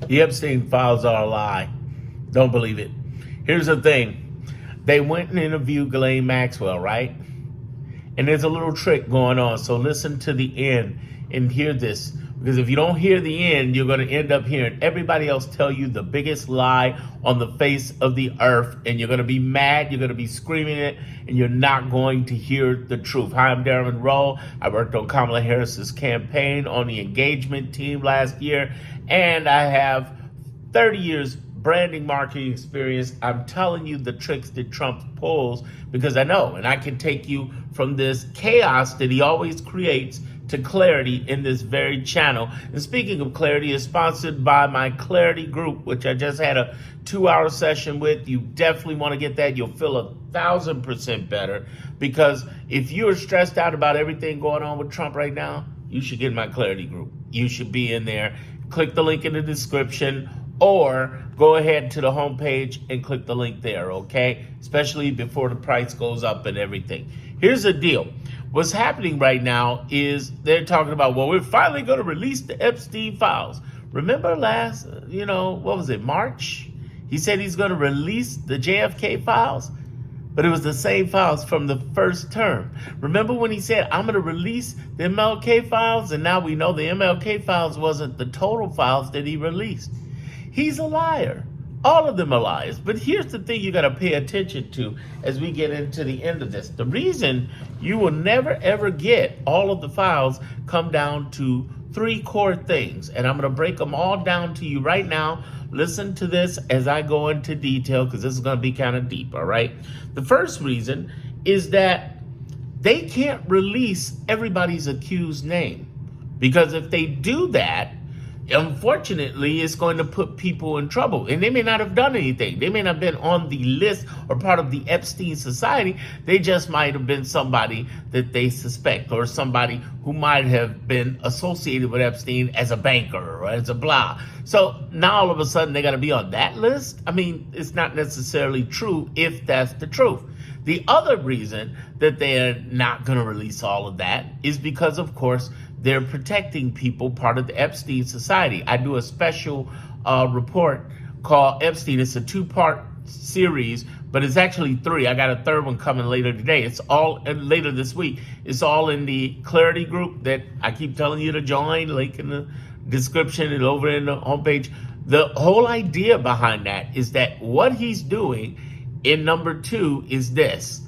The Epstein files are a lie. Don't believe it. Here's the thing. They went and interviewed Ghislaine Maxwell, right? And there's a little trick going on. So listen to the end and hear this. Because if you don't hear the end, you're going to end up hearing everybody else tell you the biggest lie on the face of the earth. And you're going to be mad. You're going to be screaming it. And you're not going to hear the truth. Hi, I'm Darren Monroe. I worked on Kamala Harris's campaign on the engagement team last year. And I have 30 years branding marketing experience. I'm telling you the tricks that Trump pulls because I know. And I can take you from this chaos that he always creates to clarity in this very channel. And speaking of clarity, it's sponsored by my Clarity group, which I just had a 2-hour session with. You definitely want to get that. You'll feel 1,000% better because if you're stressed out about everything going on with Trump right now, you should get my Clarity group. You should be in there. Click the link in the description or go ahead to the homepage and click the link there, okay? Especially before the price goes up and everything. Here's the deal. What's happening right now is they're talking about, well, we're finally going to release the Epstein files. Remember last, what was it, March? He said he's going to release the JFK files, but it was the same files from the first term. Remember when he said, I'm going to release the MLK files, and now we know the MLK files wasn't the total files that he released. He's a liar. All of them are liars. But here's the thing you got to pay attention to as we get into the end of this. The reason you will never, ever get all of the files come down to 3 core things. And I'm going to break them all down to you right now. Listen to this as I go into detail because this is going to be kind of deep, all right? The first reason is that they can't release everybody's accused name. Because if they do that, unfortunately, it's going to put people in trouble. And they may not have done anything. They may not have been on the list or part of the Epstein society. They just might have been somebody that they suspect or somebody who might have been associated with Epstein as a banker or as a blah. So now all of a sudden they got to be on that list? I mean, it's not necessarily true if that's the truth. The other reason that they're not going to release all of that is because, of course, they're protecting people, part of the Epstein Society. I do a special report called Epstein. It's a 2-part series, but it's actually 3. I got a 3rd one coming later today. It's all later this week. It's all in the Clarity group that I keep telling you to join. Link in the description and over in the homepage. The whole idea behind that is that what he's doing in number 2 is this.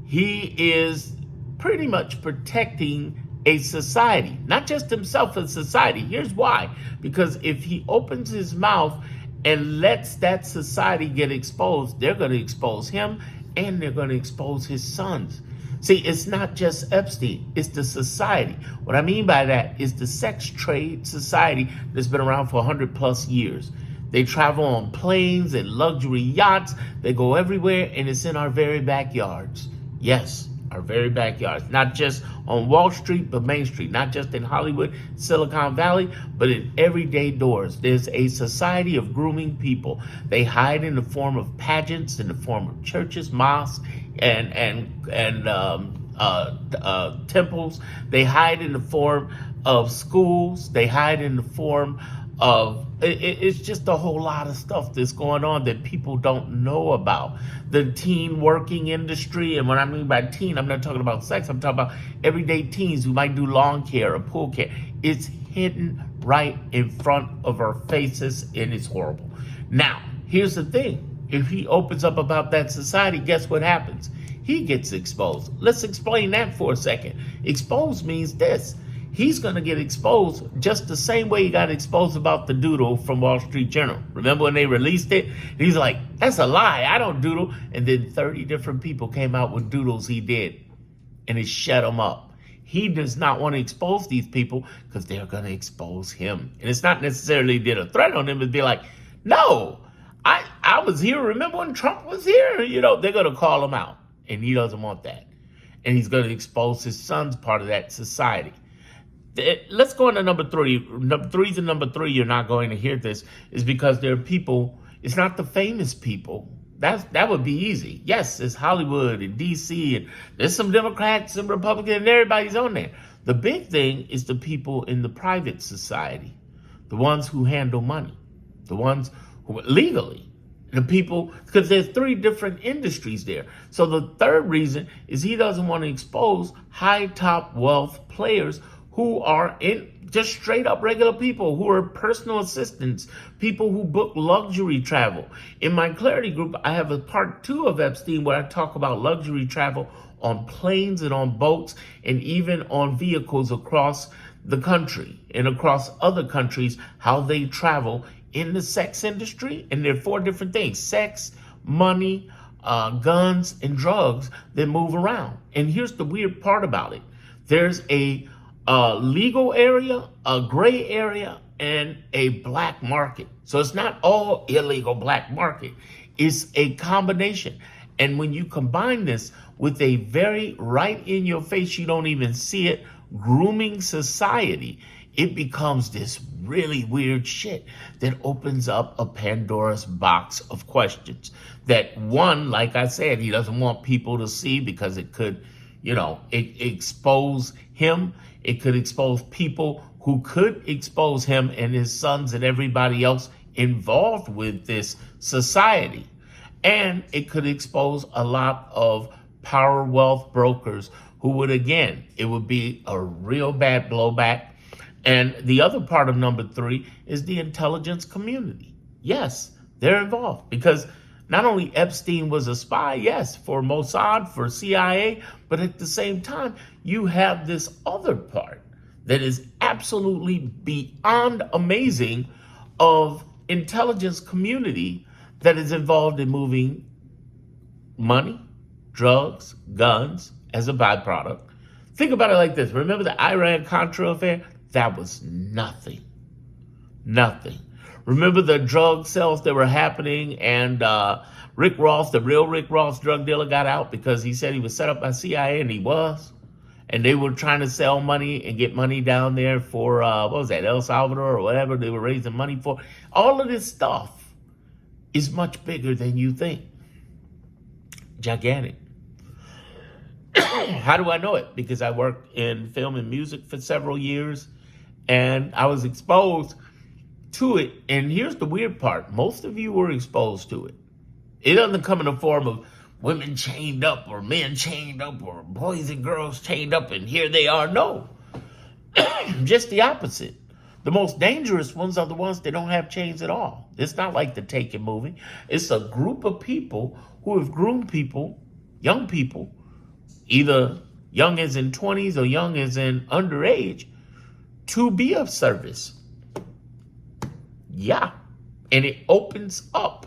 He is pretty much protecting a society, not just himself, a society. Here's why. Because if he opens his mouth and lets that society get exposed, they're going to expose him and they're going to expose his sons. See, it's not just Epstein, it's the society. What I mean by that is the sex trade society that's been around for 100 plus years. They travel on planes and luxury yachts. They go everywhere and it's in our very backyards. Yes, our very backyards, not just on Wall Street, but Main Street, not just in Hollywood, Silicon Valley, but in everyday doors. There's a society of grooming people. They hide in the form of pageants, in the form of churches, mosques, and temples. They hide in the form of schools. They hide in the form of it's just a whole lot of stuff that's going on that people don't know about. The teen working industry, and what I mean by teen, I'm not talking about sex, I'm talking about everyday teens who might do lawn care or pool care. It's hidden right in front of our faces and it's horrible. Now, here's the thing. If he opens up about that society, guess what happens? He gets exposed. Let's explain that for a second. Exposed means this. He's going to get exposed just the same way he got exposed about the doodle from Wall Street Journal. Remember when they released it? He's like, that's a lie. I don't doodle. And then 30 different people came out with doodles he did. And it shut him up. He does not want to expose these people because they're going to expose him. And it's not necessarily did a threat on him. It'd be like, no, I was here. Remember when Trump was here? They're going to call him out. And he doesn't want that. And he's going to expose his son's part of that society. Let's go into number 3. Reason number 3 you're not going to hear this is because there are people, it's not the famous people. That would be easy. Yes, it's Hollywood and DC and there's some Democrats and Republicans and everybody's on there. The big thing is the people in the private society, the ones who handle money. The ones who legally, the people, because there's three different industries there. So the third reason is he doesn't want to expose high top wealth players who are in just straight up regular people who are personal assistants, people who book luxury travel. In my Clarity group, I have a part 2 of Epstein where I talk about luxury travel on planes and on boats and even on vehicles across the country and across other countries, how they travel in the sex industry. And there are 4 different things: sex, money, guns, and drugs that move around. And here's the weird part about it. There's a legal area, a gray area, and a black market. So it's not all illegal black market. It's a combination. And when you combine this with a very right in your face, you don't even see it, grooming society, it becomes this really weird shit that opens up a Pandora's box of questions that, one, like I said, he doesn't want people to see because it could, expose him. It could expose people who could expose him and his sons and everybody else involved with this society. And it could expose a lot of power wealth brokers who would, again, it would be a real bad blowback. And the other part of number 3 is the intelligence community. Yes, they're involved because not only Epstein was a spy, yes, for Mossad, for CIA, but at the same time, you have this other part that is absolutely beyond amazing of intelligence community that is involved in moving money, drugs, guns as a byproduct. Think about it like this. Remember the Iran-Contra affair? That was nothing. Nothing. Remember the drug sales that were happening and Rick Ross, the real Rick Ross drug dealer, got out because he said he was set up by CIA, and he was. And they were trying to sell money and get money down there for, El Salvador or whatever they were raising money for. All of this stuff is much bigger than you think. Gigantic. How do I know it? Because I worked in film and music for several years, and I was exposed to it. And here's the weird part. Most of you were exposed to it. It doesn't come in the form of women chained up or men chained up or boys and girls chained up and here they are. No. Just the opposite. The most dangerous ones are the ones that don't have chains at all. It's not like the Taken movie. It's a group of people who have groomed people, young people, either young as in 20s or young as in underage, to be of service. Yeah. And it opens up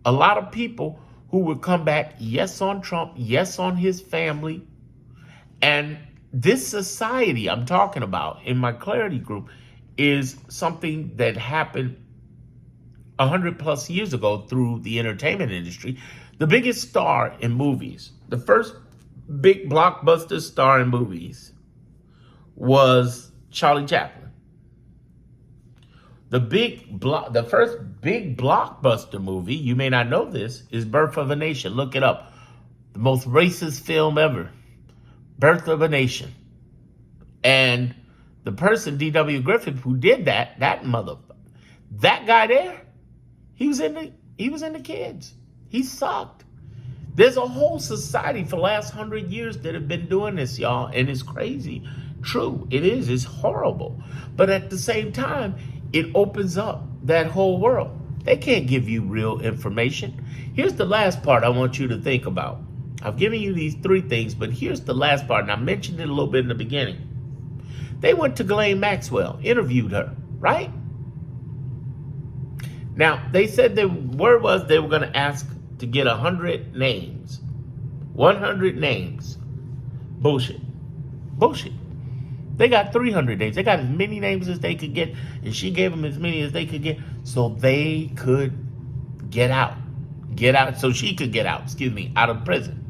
a lot of people who would come back, yes, on Trump, yes, on his family. And this society I'm talking about in my Clarity group is something that happened 100 plus years ago through the entertainment industry. The biggest star in movies, the first big blockbuster star in movies was Charlie Chaplin. The first big blockbuster movie, you may not know this, is Birth of a Nation. Look it up. The most racist film ever. Birth of a Nation. And the person, D.W. Griffith, who did that guy there, he was in the kids. He sucked. There's a whole society for the last 100 years that have been doing this, y'all, and it's crazy. True, it is. It's horrible. But at the same time, it opens up that whole world. They can't give you real information. Here's the last part I want you to think about. I've given you these 3 things, but here's the last part, and I mentioned it a little bit in the beginning. They went to Ghislaine Maxwell, interviewed her, right? Now, they said the word was they were going to ask to get 100 names. 100 names. Bullshit. They got 300 names. They got as many names as they could get, and she gave them as many as they could get so they could get out. So she could get out, out of prison.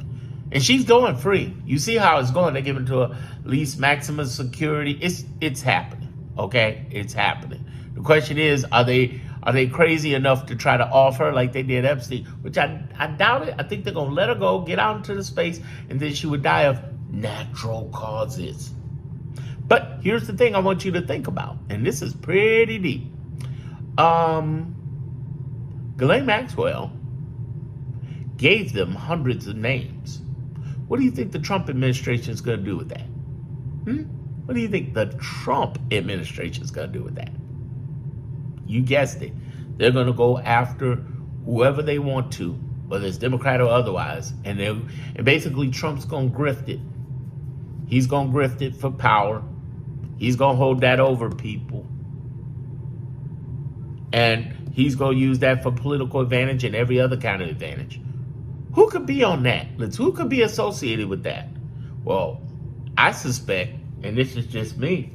And she's going free. You see how it's going. They're giving to a least maximum security. It's happening, okay? It's happening. The question is, are they crazy enough to try to off her like they did Epstein? Which I doubt it. I think they're going to let her go, get out into the space, and then she would die of natural causes. But here's the thing I want you to think about, and this is pretty deep. Ghislaine Maxwell gave them hundreds of names. What do you think the Trump administration is going to do with that? What do you think the Trump administration is going to do with that? You guessed it. They're going to go after whoever they want to, whether it's Democrat or otherwise, and basically Trump's going to grift it. He's going to grift it for power. He's going to hold that over people. And he's going to use that for political advantage and every other kind of advantage. Who could be on that? Who could be associated with that? Well, I suspect, and this is just me,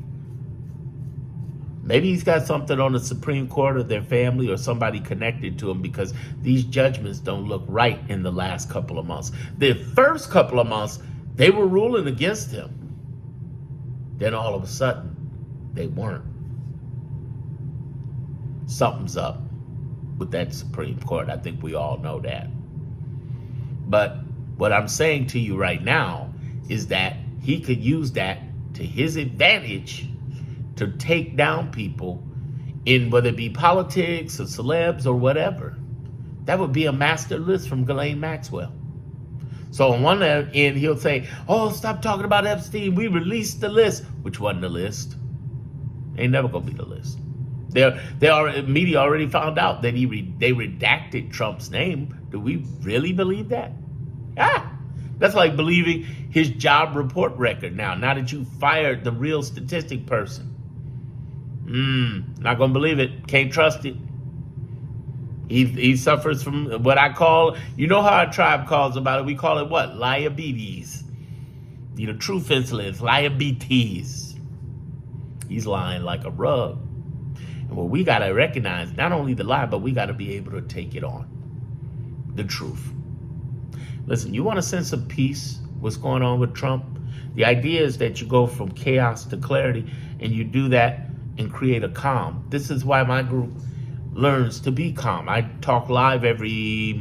maybe he's got something on the Supreme Court or their family or somebody connected to him, because these judgments don't look right in the last couple of months. The first couple of months, they were ruling against him. Then all of a sudden, they weren't. Something's up with that Supreme Court. I think we all know that. But what I'm saying to you right now is that he could use that to his advantage to take down people in whether it be politics or celebs or whatever. That would be a master list from Ghislaine Maxwell. So on one end, he'll say, oh, stop talking about Epstein. We released the list, which wasn't the list. Ain't never going to be the list. Media already found out that they redacted Trump's name. Do we really believe that? That's like believing his job report record now that you fired the real statistic person. Not going to believe it. Can't trust it. He suffers from what I call, you know how our tribe calls about it? We call it what? Liabetes. Truth insolence, liabetes. He's lying like a rug. And what we got to recognize, not only the lie, but we got to be able to take it on. The truth. Listen, you want a sense of peace? What's going on with Trump? The idea is that you go from chaos to clarity, and you do that and create a calm. This is why my group learns to be calm. I talk live every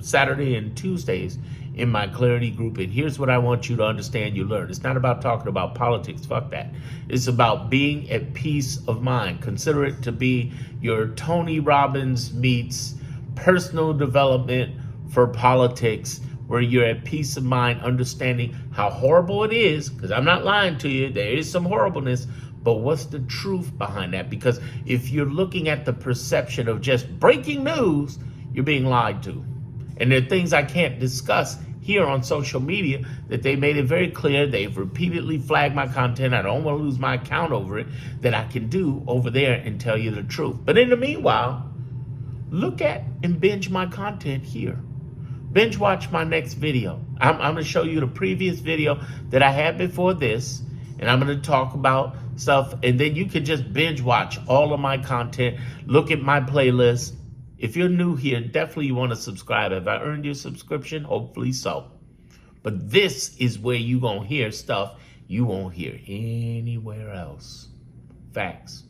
Saturday and Tuesdays in my clarity group. And here's what I want you to understand, you learn. It's not about talking about politics. Fuck that. It's about being at peace of mind. Consider it to be your Tony Robbins meets personal development for politics, where you're at peace of mind, understanding how horrible it is, because I'm not lying to you. There is some horribleness, but what's the truth behind that? Because if you're looking at the perception of just breaking news, you're being lied to. And there are things I can't discuss here on social media that they made it very clear. They've repeatedly flagged my content. I don't want to lose my account over it, that I can do over there and tell you the truth. But in the meanwhile, look at and binge my content here. Binge watch my next video. I'm going to show you the previous video that I had before this, and I'm going to talk about stuff, and then you can just binge watch all of my content. Look at my playlist. If you're new here, definitely you want to subscribe. Have I earned your subscription? Hopefully so. But this is where you're going to hear stuff you won't hear anywhere else. Facts.